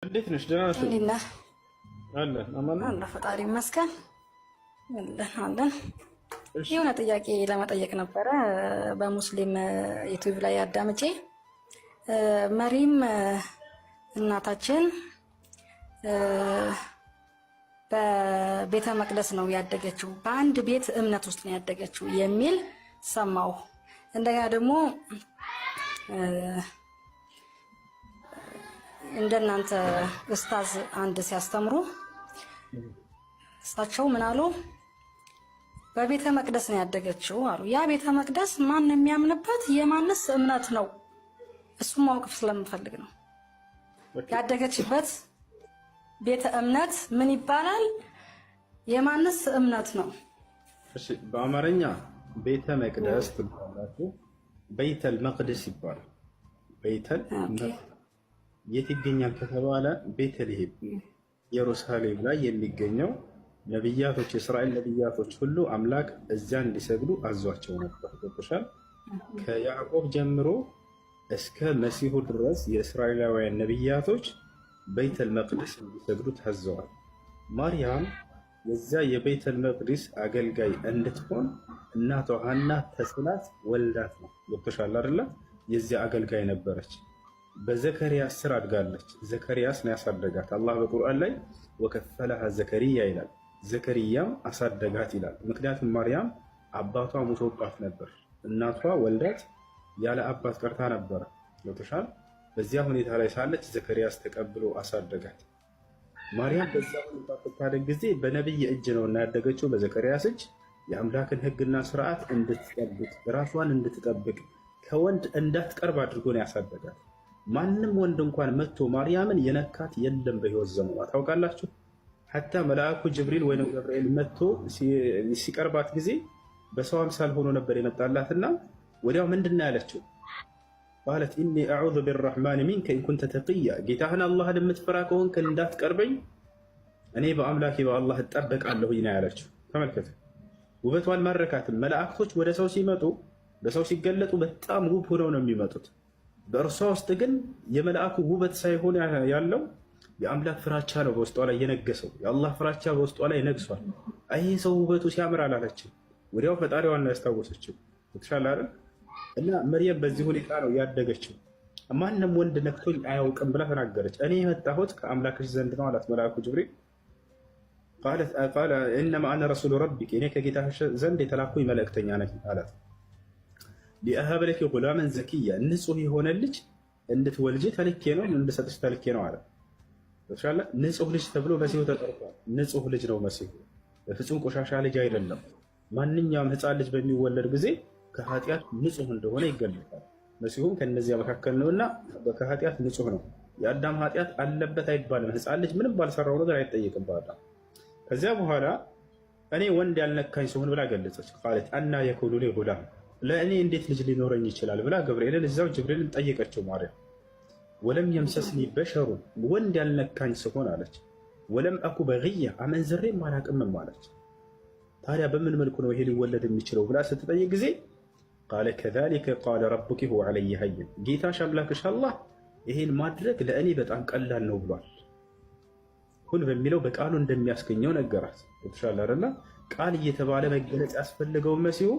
እንዴት ነሽ? ደህና ነሽ? እንዴት ነህ? አለን አማን ነው። አላህ ፈጣሪ ይመስገን አለን። የሆነ ጥያቄ ለመጠየቅ ነበረ። በሙስሊም ዩቲዩብ ላይ አዳምጬ መሪም እናታችን በቤተ መቅደስ ነው ያደገችው፣ በአንድ ቤት እምነት ውስጥ ነው ያደገችው የሚል ሰማሁ። እንደገና ደግሞ እንደናንተ ኡስታዝ አንድ ሲያስተምሩ እሳቸው ምን አሉ? በቤተ መቅደስ ነው ያደገችው አሉ። ያ ቤተ መቅደስ ማን የሚያምንበት የማንስ እምነት ነው? እሱም ማወቅ ስለምፈልግ ነው። ያደገችበት ቤተ እምነት ምን ይባላል? የማንስ እምነት ነው? እሺ፣ በአማርኛ ቤተ መቅደስ ትባላችሁ። በይተል መቅደስ ይባላል። በይተል የት ይገኛል ከተባለ ቤተልሔም ኢየሩሳሌም ላይ የሚገኘው ነብያቶች የእስራኤል ነብያቶች ሁሉ አምላክ እዚያ እንዲሰግዱ አዟቸው ነበር። ተቆሻል ከያዕቆብ ጀምሮ እስከ መሲሁ ድረስ የእስራኤላውያን ነብያቶች በይተል መቅደስ እንዲሰግዱ ታዘዋል። ማርያም የዛ የቤተል መቅደስ አገልጋይ እንድትሆን እናቷ ሐና ተስላት ወልዳት ነው። ገብቶሻል አይደለ? የዚያ አገልጋይ ነበረች። በዘከርያስ ስር አድጋለች። ዘከርያስ ነው ያሳደጋት። አላህ በቁርአን ላይ ወከፈለሃ ዘከርያ ይላል። ዘከርያም አሳደጋት ይላል። ምክንያቱም ማርያም አባቷ ሙቶባት ነበር። እናቷ ወልዳት ያለ አባት ቀርታ ነበረ። ገብቶሻል? በዚያ ሁኔታ ላይ ሳለች ዘከርያስ ተቀብሎ አሳደጋት። ማርያም በዛ ሁኔታ ስታደግ ጊዜ በነብይ እጅ ነው እና ያደገችው፣ በዘከርያስ እጅ። የአምላክን ሕግና ስርዓት እንድትጠብቅ ራሷን እንድትጠብቅ ከወንድ እንዳትቀርብ አድርጎ ነው ያሳደጋት። ማንም ወንድ እንኳን መጥቶ ማርያምን የነካት የለም በህይወት ዘመኗ። ታውቃላችሁ? ሐታ መልአኩ ጅብሪል ወይም ገብርኤል መጥቶ ሲቀርባት ጊዜ በሰው አምሳል ሆኖ ነበር የመጣላትና ወዲያው ምንድን ነው ያለችው? ቃለት ኢኒ አዑዙ ቢረሕማን ሚንከ ኢን ኩንተ ተቅያ፣ ጌታህን አላህን የምትፈራ ከሆንክ እንዳትቀርበኝ እኔ በአምላኬ በአላህ እጠበቃለሁኝ ነው ያለችው። ተመልከቱ፣ ውበቷ አልማረካትም። መላእክቶች ወደ ሰው ሲመጡ በሰው ሲገለጡ በጣም ውብ ሆነው ነው የሚመጡት። በእርሷ ውስጥ ግን የመልአኩ ውበት ሳይሆን ያለው የአምላክ ፍራቻ ነው በውስጧ ላይ የነገሰው። የአላህ ፍራቻ በውስጧ ላይ ነግሷል። ይሄ ሰው ውበቱ ሲያምር አላለችም። ወዲያው ፈጣሪዋን ነው ያስታወሰችው። ትሻላ አይደል? እና መርየም በዚህ ሁኔታ ነው ያደገችው። ማንም ወንድ ነክቶኝ አያውቅም ብላ ተናገረች። እኔ የመጣሁት ከአምላክሽ ዘንድ ነው አላት መልአኩ ጅብሪል። ቃለ ኢነማ አነ ረሱሉ ረቢክ፣ እኔ ከጌታሽ ዘንድ የተላኩኝ መልእክተኛ ነኝ አላት። ሊአሀበ ለኪ ጉላመን ዘኪያ፣ ንጹህ የሆነ ልጅ እንድትወልጂ ተልኬ ነው እንድሰጥሽ ተልኬ ነው አለ። ንጹህ ልጅ ተብሎ መሲሁ ተጠርቷል። ንጹህ ልጅ ነው መሲሁ፣ በፍጹም ቆሻሻ ልጅ አይደለም። ማንኛውም ሕፃን ልጅ በሚወለድ ጊዜ ከኃጢአት ንጹህ እንደሆነ ይገለጣል። መሲሁም ከነዚያ መካከል ነውና ከኃጢአት ንጹህ ነው። የአዳም ኃጢአት አለበት አይባልም። ሕፃን ልጅ ምንም ባልሰራው ነገር አይጠየቅም በአዳም። ከዚያ በኋላ እኔ ወንድ ያልነካኝ ሲሆን ብላ ገለጸች። ቃለት አና የኩኑ ሊ ጉላም፣ ለእኔ እንዴት ልጅ ሊኖረኝ ይችላል ብላ ገብርኤልን እዛው ጅብሪልን ጠየቀችው ማርያም። ወለም የምሰስኒ በሸሩ፣ ወንድ ያልነካኝ ሲሆን አለች። ወለም አኩ በግያ፣ አመንዝሬም አላቅምም አለች። ታዲያ በምን መልኩ ነው ይሄ ሊወለድ የሚችለው ብላ ስትጠይቅ ጊዜ ቃለ ከዛሊከ ቃለ ረቡኪ ሁወ ዐለይሂ ሀይን፣ ጌታሽ አምላክሽ አላህ ይሄን ማድረግ ለእኔ በጣም ቀላል ነው ብሏል። ሁን በሚለው በቃሉ እንደሚያስገኘው ነገራት። የተሻለ አይደለ? ቃል እየተባለ መገለጽ ያስፈልገው መሲሁ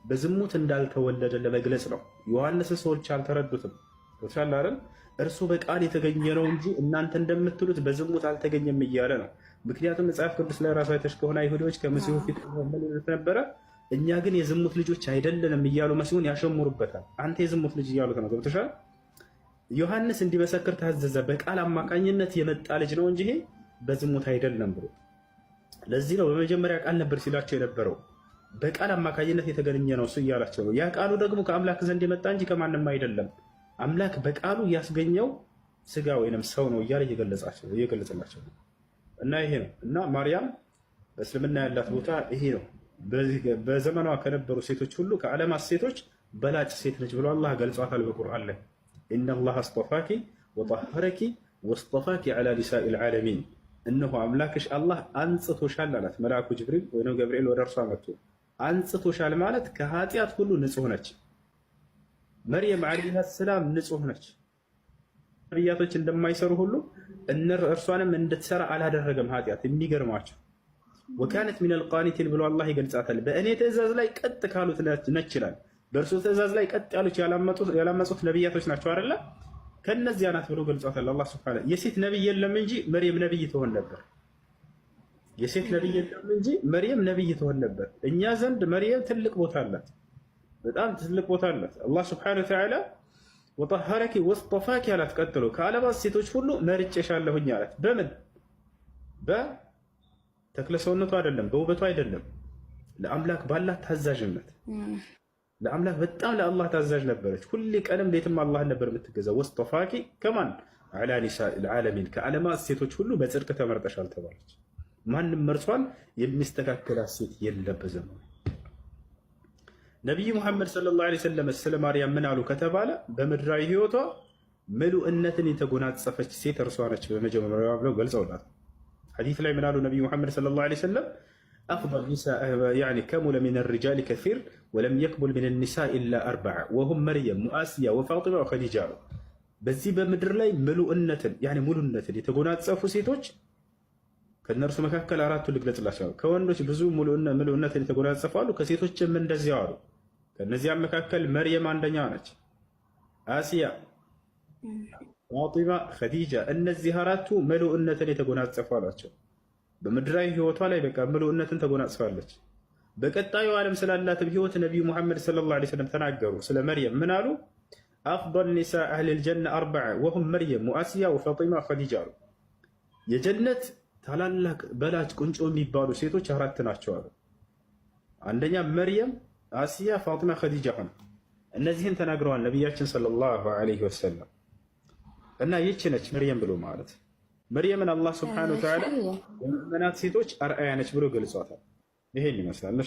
በዝሙት እንዳልተወለደ ለመግለጽ ነው። ዮሐንስ ሰዎች አልተረዱትም። የተሻለ አይደል? እርሱ በቃል የተገኘ ነው እንጂ እናንተ እንደምትሉት በዝሙት አልተገኘም እያለ ነው። ምክንያቱም መጽሐፍ ቅዱስ ላይ ራሱ አይተሽ ከሆነ አይሁዶች ከመሲሁ ፊት ነበረ፣ እኛ ግን የዝሙት ልጆች አይደለንም እያሉ መሲሁን ያሸሙሩበታል። አንተ የዝሙት ልጅ እያሉት ነው። ገብቶሻል? ዮሐንስ እንዲመሰክር ታዘዘ። በቃል አማካኝነት የመጣ ልጅ ነው እንጂ ይሄ በዝሙት አይደለም ብሎ። ለዚህ ነው በመጀመሪያ ቃል ነበር ሲላቸው የነበረው። በቃል አማካኝነት የተገኘ ነው እሱ እያላቸው ነው። ያ ቃሉ ደግሞ ከአምላክ ዘንድ የመጣ እንጂ ከማንም አይደለም። አምላክ በቃሉ ያስገኘው ስጋ ወይንም ሰው ነው እያለ እየገለጸላቸው ነው። እና ይሄ ነው። እና ማርያም በእስልምና ያላት ቦታ ይሄ ነው። በዘመኗ ከነበሩ ሴቶች ሁሉ ከዓለማት ሴቶች በላጭ ሴት ነች ብሎ አላህ ገልጿታል በቁርአን ላይ። ኢነላህ አስጠፋኪ ወጠሀረኪ ወስጠፋኪ ዐላ ኒሳኢል ዓለሚን፣ እነሆ አምላክሽ አላህ አንጽቶሻል አላት መልአኩ ጅብሪል ወይም ገብርኤል ወደ እርሷ መጥቶ። አንጽቶሻል ማለት ከኃጢአት ሁሉ ንጹህ ነች። መርየም ዓለይሃ ሰላም ንጹህ ነች። ነቢያቶች እንደማይሰሩ ሁሉ እርሷንም እንድትሰራ አላደረገም ኃጢአት። የሚገርማቸው ወካነት ሚነል ቃኒቲን ብሎ አላህ ይገልጻታል። በእኔ ትእዛዝ ላይ ቀጥ ካሉት ነች ይላል። በእርሱ ትእዛዝ ላይ ቀጥ ያሉት ያላመጹት ነቢያቶች ናቸው አይደለ? ከነዚያ ናት ብሎ ገልጿታል አላህ ሱብሓነሁ። የሴት ነቢይ የለም እንጂ መርየም ነቢይ ትሆን ነበር። የሴት ነቢይ የለም እንጂ መርየም ነቢይ ትሆን ነበር። እኛ ዘንድ መርየም ትልቅ ቦታ አላት፣ በጣም ትልቅ ቦታ አላት። አላህ ሱብሓነሁ ወተዓላ ወጠሀረኪ ወስጠፋኪ አላት። ቀጥሎ ከዓለማት ሴቶች ሁሉ መርጬሻለሁኝ አላት። በምን በተክለ ሰውነቱ አይደለም፣ በውበቱ አይደለም፣ ለአምላክ ባላት ታዛዥነት። ለአምላክ በጣም ለአላህ ታዛዥ ነበረች። ሁሌ ቀንም ሌትም አላህን ነበር የምትገዛው። ወስጠፋኪ ከማን ዐላ ኒሳኢል ዓለሚን፣ ከዓለማት ሴቶች ሁሉ በጽድቅ ተመርጠሻል ተባለች። ማንም እርሷን የሚስተካከላት ሴት የለም በዘመኑ። ነቢዩ ሙሐመድ ሰለላሁ ዐለይሂ ወሰለም ስለ ማርያም ምን አሉ ከተባለ በምድራዊ ህይወቷ ምሉእነትን የተጎናጸፈች ሴት እርሷ ነች በመጀመሪያ ብለው ገልጸውላት። ሐዲስ ላይ ምን አሉ ነቢዩ ሙሐመድ ሰለላሁ ዐለይሂ ወሰለም አፍደል ኒሳእ ያኒ ከሙለ ሚነ ሪጃሊ ከሲር ወለም የክሙል ሚነ ኒሳእ ኢላ አርበዐ ወሁም መርየም ወአስያ ወፋጢማ ወኸዲጃ አሉ። በዚህ በምድር ላይ ምሉእነትን ያኒ ሙሉነትን የተጎናጸፉ ሴቶች ከእነርሱ መካከል አራቱ ልግለጽላቸው። ከወንዶች ብዙ ምሉእነትን የተጎናጸፉ አሉ፣ ከሴቶችም እንደዚያው አሉ። ከእነዚያም መካከል መርየም አንደኛ ነች፣ አሲያ፣ ፋጢማ፣ ኸዲጃ። እነዚህ አራቱ ምሉእነትን የተጎናጸፉ አሏቸው። በምድራዊ ህይወቷ ላይ በቃ ምሉእነትን ተጎናጽፋለች። በቀጣዩ ዓለም ስላላትም ህይወት ነቢዩ ሙሐመድ ሰለላሁ ዐለይሂ ወሰለም ተናገሩ። ስለ መርየም ምን አሉ? አፍደል ኒሳእ አህሊል ጀነ አርበዐ ወሁም መርየም ወአሲያ ወፋጢማ ወኸዲጃ አሉ። የጀነት ታላላቅ በላጭ ቁንጮ የሚባሉ ሴቶች አራት ናቸው አሉ። አንደኛ መርየም፣ አሲያ፣ ፋጢማ፣ ኸዲጃ ሆነ። እነዚህን ተናግረዋል ነቢያችን ሰለላሁ ዐለይሂ ወሰለም። እና ይህች ነች መርየም ብሎ ማለት። መርየምን አላህ ሱብሓነሁ ወተዓላ የምእመናት ሴቶች አርአያ ነች ብሎ ገልጿታል። ይሄን ይመስላል።